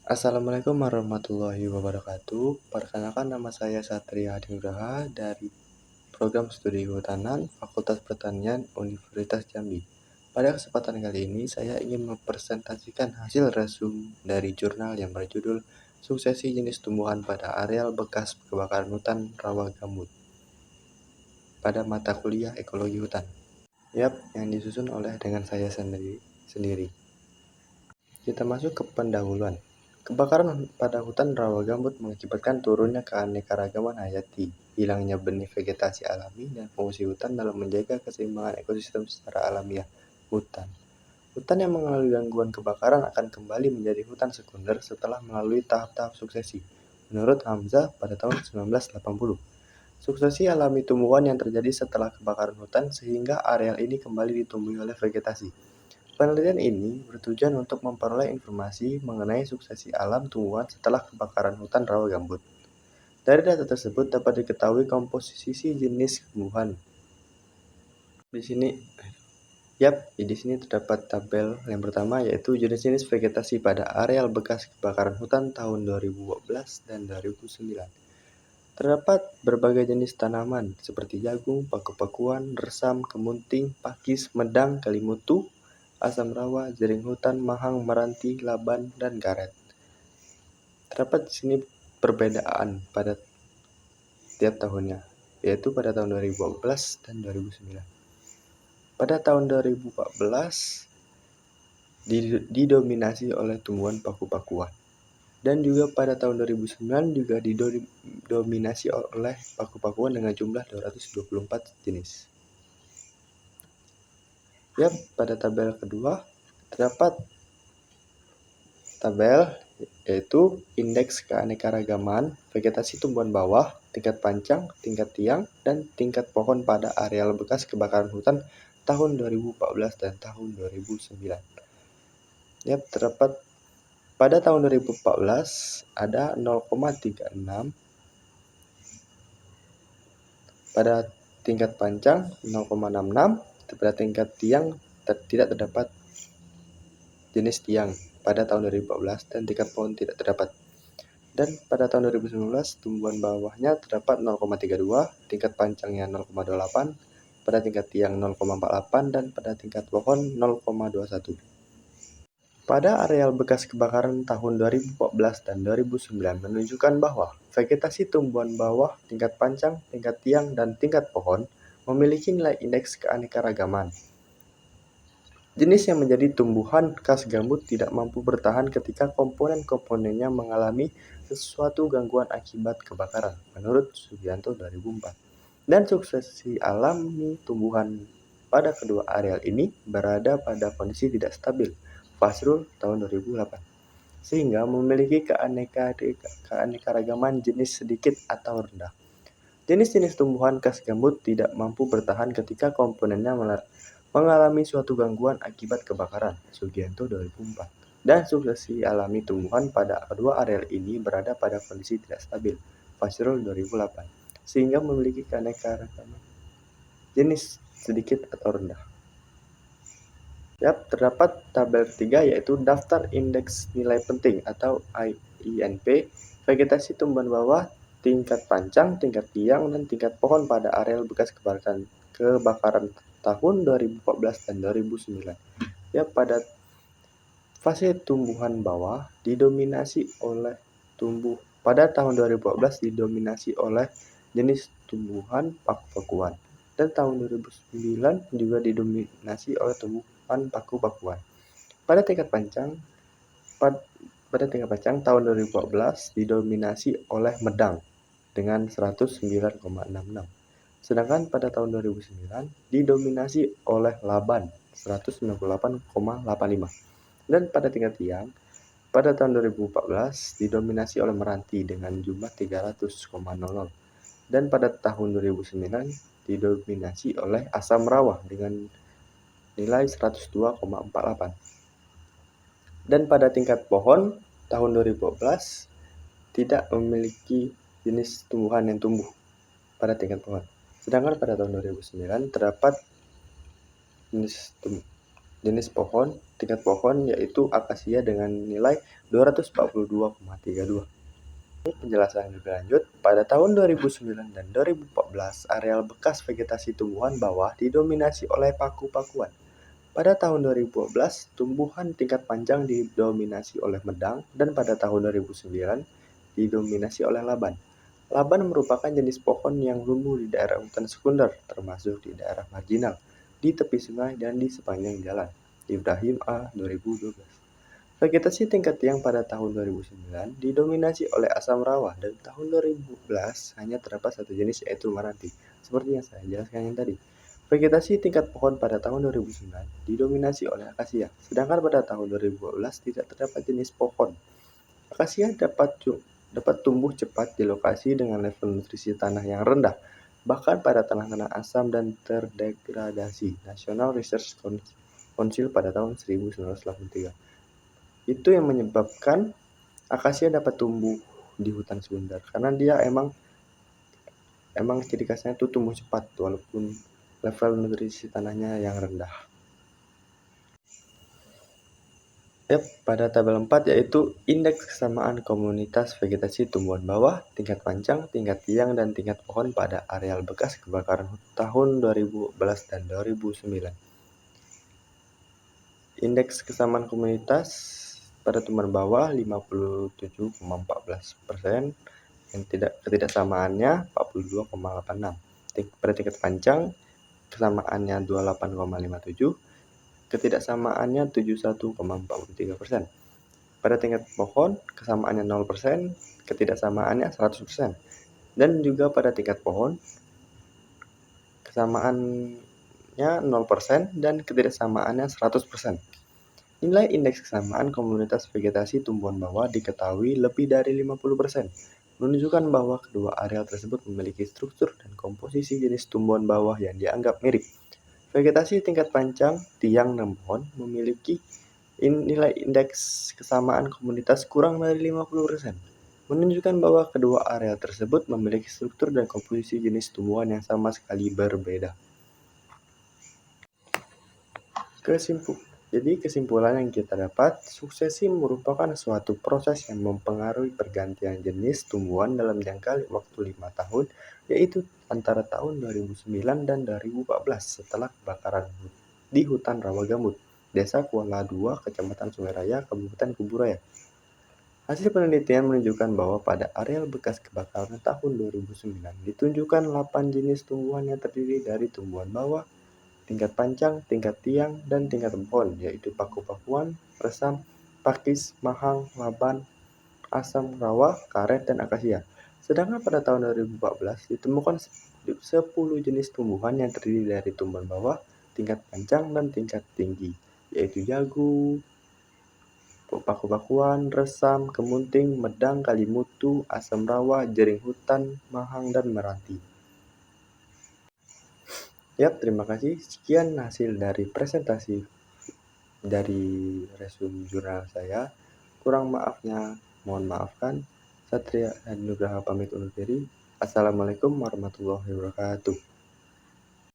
Assalamualaikum warahmatullahi wabarakatuh. Perkenalkan, nama saya Satria Adinugraha dari Program Studi Kehutanan Fakultas Pertanian Universitas Jambi. Pada kesempatan kali ini saya ingin mempresentasikan hasil resum dari jurnal yang berjudul Suksesi Jenis Tumbuhan pada Areal Bekas Kebakaran Hutan Rawa Gambut pada mata kuliah Ekologi Hutan. Yang disusun oleh dengan saya sendiri. Kita masuk ke pendahuluan. Kebakaran pada hutan rawa gambut mengakibatkan turunnya keanekaragaman hayati, hilangnya benih vegetasi alami, dan fungsi hutan dalam menjaga keseimbangan ekosistem secara alamiah. Hutan yang mengalami gangguan kebakaran akan kembali menjadi hutan sekunder setelah melalui tahap-tahap suksesi, menurut Hamzah pada tahun 1980. Suksesi alami tumbuhan yang terjadi setelah kebakaran hutan sehingga areal ini kembali ditumbuhi oleh vegetasi. Penelitian ini bertujuan untuk memperoleh informasi mengenai suksesi alam tumbuhan setelah kebakaran hutan rawa gambut. Dari data tersebut dapat diketahui komposisi jenis tumbuhan. Di sini terdapat tabel yang pertama, yaitu jenis-jenis vegetasi pada areal bekas kebakaran hutan tahun 2012 dan 2009. Terdapat berbagai jenis tanaman seperti jagung, paku-pakuan, resam, kemunting, pakis, medang, kelimutu, asam rawa, jering hutan, mahang, meranti, laban, dan karet. Terdapat di sini perbedaan pada tiap tahunnya, yaitu pada tahun 2014 dan 2009. Pada tahun 2014 didominasi oleh tumbuhan paku-pakuan, dan juga pada tahun 2009 juga didominasi oleh paku-pakuan dengan jumlah 224 jenis. Pada tabel kedua terdapat tabel yaitu indeks keanekaragaman vegetasi tumbuhan bawah, tingkat pancang, tingkat tiang, dan tingkat pohon pada areal bekas kebakaran hutan tahun 2014 dan tahun 2009. Terdapat pada tahun 2014 ada 0,36, pada tingkat pancang 0,66, pada tingkat tiang tidak terdapat jenis tiang pada tahun 2014 dan tingkat pohon tidak terdapat. Dan pada tahun 2019 tumbuhan bawahnya terdapat 0,32, tingkat pancangnya 0,28, pada tingkat tiang 0,48, dan pada tingkat pohon 0,21. Pada areal bekas kebakaran tahun 2014 dan 2009 menunjukkan bahwa vegetasi tumbuhan bawah, tingkat pancang, tingkat tiang, dan tingkat pohon memiliki nilai indeks keanekaragaman. Jenis yang menjadi tumbuhan khas gambut tidak mampu bertahan ketika komponen-komponennya mengalami sesuatu gangguan akibat kebakaran, menurut Sugianto 2004. Dan suksesi alami tumbuhan pada kedua areal ini berada pada kondisi tidak stabil, Fasrul tahun 2008, sehingga memiliki keanekaragaman jenis sedikit atau rendah. Jenis-jenis tumbuhan khas gambut tidak mampu bertahan ketika komponennya mengalami suatu gangguan akibat kebakaran, Sugianto 2004. Dan suksesi alami tumbuhan pada kedua areal ini berada pada kondisi tidak stabil, Fasrul 2008, sehingga memiliki keanekaragaman jenis sedikit atau rendah. Terdapat tabel ketiga, yaitu daftar indeks nilai penting atau INP vegetasi tumbuhan bawah, tingkat pancang, tingkat tiang, dan tingkat pohon pada areal bekas kebakaran tahun 2014 dan 2009. Pada fase tumbuhan bawah pada tahun 2014 didominasi oleh jenis tumbuhan paku-pakuan, dan tahun 2009 juga didominasi oleh tumbuhan paku-pakuan. Pada tingkat pancang tahun 2014 didominasi oleh medang dengan 109,66. Sedangkan pada tahun 2009 didominasi oleh laban 198,85. Dan pada tingkat tiang pada tahun 2014 didominasi oleh meranti dengan jumlah 300,00. Dan pada tahun 2009 didominasi oleh asam rawa dengan nilai 102,48. Dan pada tingkat pohon tahun 2014 tidak memiliki jenis tumbuhan yang tumbuh pada tingkat pohon. Sedangkan pada tahun 2009 terdapat jenis pohon tingkat pohon yaitu akasia dengan nilai 242,32. Penjelasan lebih lanjut, pada tahun 2009 dan 2014, areal bekas vegetasi tumbuhan bawah didominasi oleh paku-pakuan. Pada tahun 2012, tumbuhan tingkat panjang didominasi oleh medang, dan pada tahun 2009 didominasi oleh laban. Laban merupakan jenis pohon yang tumbuh di daerah hutan sekunder, termasuk di daerah marginal, di tepi sungai, dan di sepanjang jalan. Ibrahim A. 2012. Vegetasi tingkat tiang pada tahun 2009 didominasi oleh asam rawa, dan tahun 2011 hanya terdapat satu jenis yaitu Maranti, seperti yang saya jelaskan yang tadi. Vegetasi tingkat pohon pada tahun 2009 didominasi oleh akasia, sedangkan pada tahun 2012 tidak terdapat jenis pohon. Akasia dapat tumbuh cepat di lokasi dengan level nutrisi tanah yang rendah, bahkan pada tanah-tanah asam dan terdegradasi. National Research Council pada tahun 1983. Itu yang menyebabkan akasia dapat tumbuh di hutan sekunder, karena dia emang ciri khasnya itu tumbuh cepat walaupun level nutrisi tanahnya yang rendah. Pada tabel 4 yaitu indeks kesamaan komunitas vegetasi tumbuhan bawah, tingkat panjang, tingkat tiang, dan tingkat pohon pada areal bekas kebakaran tahun 2011 dan 2009. Indeks kesamaan komunitas pada tumbuhan bawah 57,14%, yang ketidaksamaannya 42,86. Pada tingkat panjang kesamaannya 28,57, ketidaksamaannya 71,43%. Pada tingkat pohon kesamaannya 0%, ketidaksamaannya 100%. Dan juga pada tingkat pohon kesamaannya 0% dan ketidaksamaannya 100%. Nilai indeks kesamaan komunitas vegetasi tumbuhan bawah diketahui lebih dari 50%, menunjukkan bahwa kedua areal tersebut memiliki struktur dan komposisi jenis tumbuhan bawah yang dianggap mirip. Vegetasi tingkat panjang, tiang, dan pohon memiliki nilai indeks kesamaan komunitas kurang dari 50%, menunjukkan bahwa kedua areal tersebut memiliki struktur dan komposisi jenis tumbuhan yang sama sekali berbeda. Jadi kesimpulan yang kita dapat, suksesi merupakan suatu proses yang mempengaruhi pergantian jenis tumbuhan dalam jangka waktu 5 tahun, yaitu antara tahun 2009 dan 2014 setelah kebakaran di hutan rawa gambut, Desa Kuala II, Kecamatan Sungai Raya, Kabupaten Kuburaya. Hasil penelitian menunjukkan bahwa pada areal bekas kebakaran tahun 2009 ditunjukkan 8 jenis tumbuhan yang terdiri dari tumbuhan bawah, tingkat panjang, tingkat tiang, dan tingkat pohon, yaitu paku-pakuan, resam, pakis, mahang, laban, asam rawa, karet, dan akasia. Sedangkan pada tahun 2014 ditemukan 10 jenis tumbuhan yang terdiri dari tumbuhan bawah, tingkat panjang, dan tingkat tinggi, yaitu jagu, paku-pakuan, resam, kemunting, medang, kalimutu, asam rawa, jering hutan, mahang, dan meranti. Terima kasih. Sekian hasil dari presentasi dari resume jurnal saya. Kurang maafnya, mohon maafkan. Satria Nugraha pamit undur diri. Assalamualaikum warahmatullahi wabarakatuh.